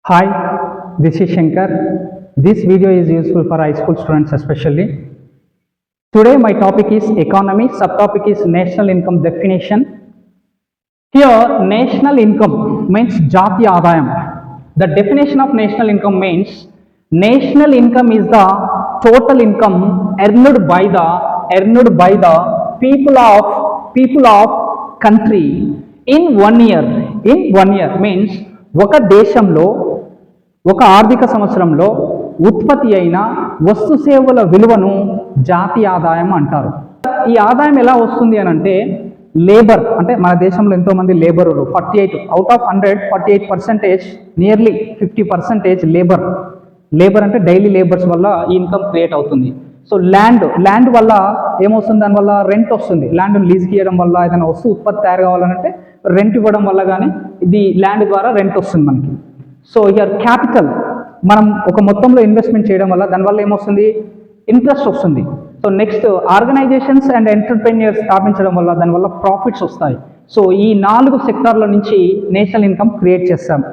Hi, this is Shankar. This video is useful for high school students especially. Today my topic is economy, subtopic is national income definition. Here national income means Jatiya Adayam. The definition of national income means national income is the total income earned by the people of country in 1 year. In 1 year means ఒక దేశంలో ఒక ఆర్థిక సంవత్సరంలో ఉత్పత్తి అయిన వస్తు సేవల విలువను జాతీయ ఆదాయం అంటారు. ఈ ఆదాయం ఎలా వస్తుంది అని అంటే లేబర్, అంటే మన దేశంలో ఎంతోమంది labour 48 out of 100 48% nearly 50% labour అంటే డైలీ లేబర్స్ వల్ల ఈ ఇన్కమ్ క్రియేట్ అవుతుంది. సో ల్యాండ్ వల్ల ఏమొస్తుంది, దానివల్ల రెంట్ వస్తుంది. ల్యాండ్ను లీజ్కి ఇవ్వడం వల్ల ఏదైనా వస్తువు ఉత్పత్తి తయారు కావాలంటే రెంట్ ఇవ్వడం వల్ల కానీ ఇది ల్యాండ్ ద్వారా రెంట్ వస్తుంది మనకి. సో హియర్ క్యాపిటల్, మనం ఒక మొత్తంలో ఇన్వెస్ట్మెంట్ చేయడం వల్ల దానివల్ల ఏమొస్తుంది, ఇంట్రెస్ట్ వస్తుంది. So next organisations and entrepreneurs స్థాపించడం వల్ల దానివల్ల ప్రాఫిట్స్ వస్తాయి. సో ఈ 4 సెక్టార్ల నుంచి నేషనల్ ఇన్కమ్ క్రియేట్ చేస్తాం.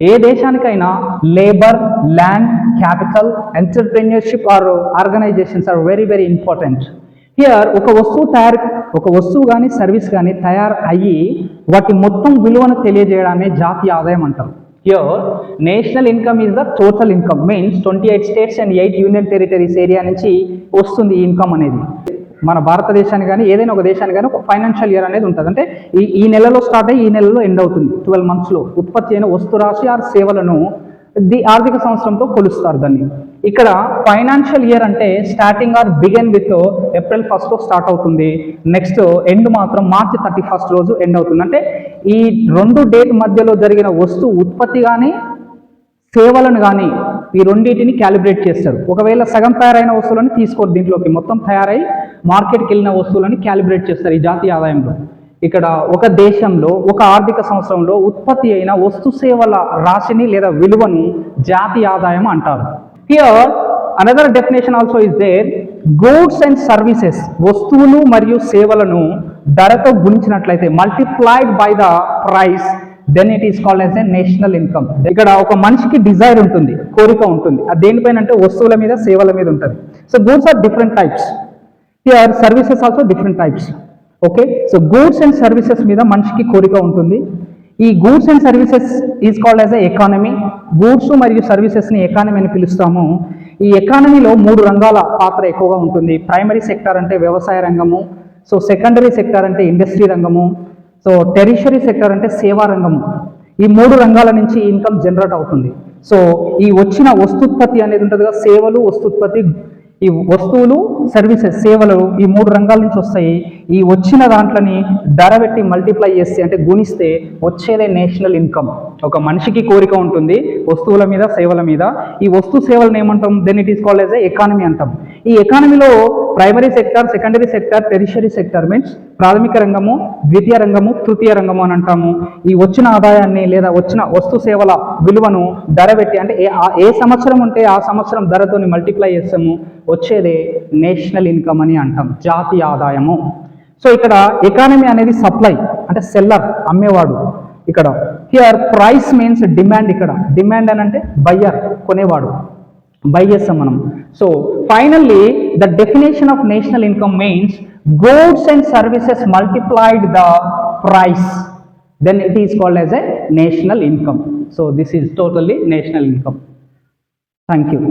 ఏ దేశానికైనా labour, land, capital, entrepreneurship or organisations are very very important. Here ఒక వస్తువు కానీ సర్వీస్ కానీ తయారు అయ్యి వాటి మొత్తం విలువను తెలియజేయడాన్ని జాతీయ ఆదాయం అంటారు. Here, national income is the total income, means 28 states and 8 union territories area నుంచి వస్తుంది ఈ ఇన్కమ్ అనేది. మన భారతదేశానికి కానీ ఏదైనా ఒక దేశానికి కానీ ఒక ఫైనాన్షియల్ ఇయర్ అనేది ఉంటుంది. అంటే ఈ నెలలో స్టార్ట్ అయ్యి ఈ నెలలో ఎండ్ అవుతుంది. 12 monthsలో ఉత్పత్తి అయిన వస్తు రాశి ఆర్ సేవలను ఆర్థిక సంవత్సరంతో కొలుస్తారు దాన్ని. ఇక్కడ ఫైనాన్షియల్ ఇయర్ అంటే starting or begin with April 1st start అవుతుంది. నెక్స్ట్ ఎండ్ మాత్రం మార్చి 31st రోజు ఎండ్ అవుతుంది. అంటే ఈ 2 డేట్ మధ్యలో జరిగిన వస్తువు ఉత్పత్తి కానీ సేవలను కానీ ఈ రెండింటిని క్యాలిబ్రేట్ చేస్తారు. ఒకవేళ సగం తయారైన వస్తువులను తీసుకోరు దీంట్లోకి, మొత్తం తయారై మార్కెట్కి వెళ్ళిన వస్తువులను క్యాలిబ్రేట్ చేస్తారు ఈ జాతీయ ఆదాయంలో. ఇక్కడ ఒక దేశంలో ఒక ఆర్థిక సంవత్సరంలో ఉత్పత్తి అయిన వస్తు సేవల రాశిని లేదా విలువను జాతీయ ఆదాయం అంటారు. Here another definition also is there. Goods and services, వస్తువులు మరియు సేవలను ధరతో గుణించినట్లయితే multiplied by the price, then it is called as a national income. ఇక్కడ ఒక మనిషికి డిజైర్ ఉంటుంది, కోరిక ఉంటుంది. అది దేనిపైన అంటే వస్తువుల మీద, సేవల మీద ఉంటుంది. So goods are different types. Here services also different types. Okay, so goods and services మీద మనిషికి కోరిక ఉంటుంది. ఈ goods and services is called as a economy. Goods మరియు సర్వీసెస్ని ఎకానమీ అని పిలుస్తాము. ఈ ఎకానమీలో 3 రంగాల పాత్ర ఎక్కువగా ఉంటుంది. ప్రైమరీ సెక్టార్ అంటే వ్యవసాయ రంగము, సో సెకండరీ సెక్టార్ అంటే ఇండస్ట్రీ రంగము, సో టెరిషరీ సెక్టార్ అంటే సేవా రంగము. ఈ 3 రంగాల నుంచి ఇన్కమ్ జనరేట్ అవుతుంది. సో ఈ వచ్చిన వస్తుత్పత్తి అనేది ఉంటుంది కదా, సేవలు, వస్తుత్పత్తి, ఈ వస్తువులు, సర్వీసెస్, సేవలు ఈ 3 రంగాల నుంచి వస్తాయి. ఈ వచ్చిన దాంట్లని ధర పెట్టి మల్టిప్లై చేస్తే అంటే గుణిస్తే వచ్చేదే నేషనల్ ఇన్కమ్. ఒక మనిషికి కోరిక ఉంటుంది వస్తువుల మీద, సేవల మీద. ఈ వస్తు సేవలను ఏమంటాం, then it is called as a economy అంటాం. ఈ ఎకానమీలో primary sector, secondary sector, tertiary sector means ప్రాథమిక రంగము, ద్వితీయ రంగము, తృతీయ రంగము అని అంటాము. ఈ వచ్చిన ఆదాయాన్ని లేదా వచ్చిన వస్తు సేవల విలువను ధర పెట్టి అంటే ఏ సంవత్సరం ఉంటే ఆ సంవత్సరం ధరతోని మల్టిప్లై చేస్తాము, వచ్చేదే నేషనల్ ఇన్కమ్ అని అంటాం, జాతీయ ఆదాయము. సో ఇక్కడ ఎకానమీ అనేది సప్లై అంటే సెల్లర్, అమ్మేవాడు. ఇక్కడ హియర్ ప్రైస్ మీన్స్ డిమాండ్. ఇక్కడ డిమాండ్ అని అంటే బయ్యర్, కొనేవాడు, బై చేస్తాం మనం. So finally the definition of national income means goods and services multiplied the price, then it is called as a national income. So this is totally national income. Thank you.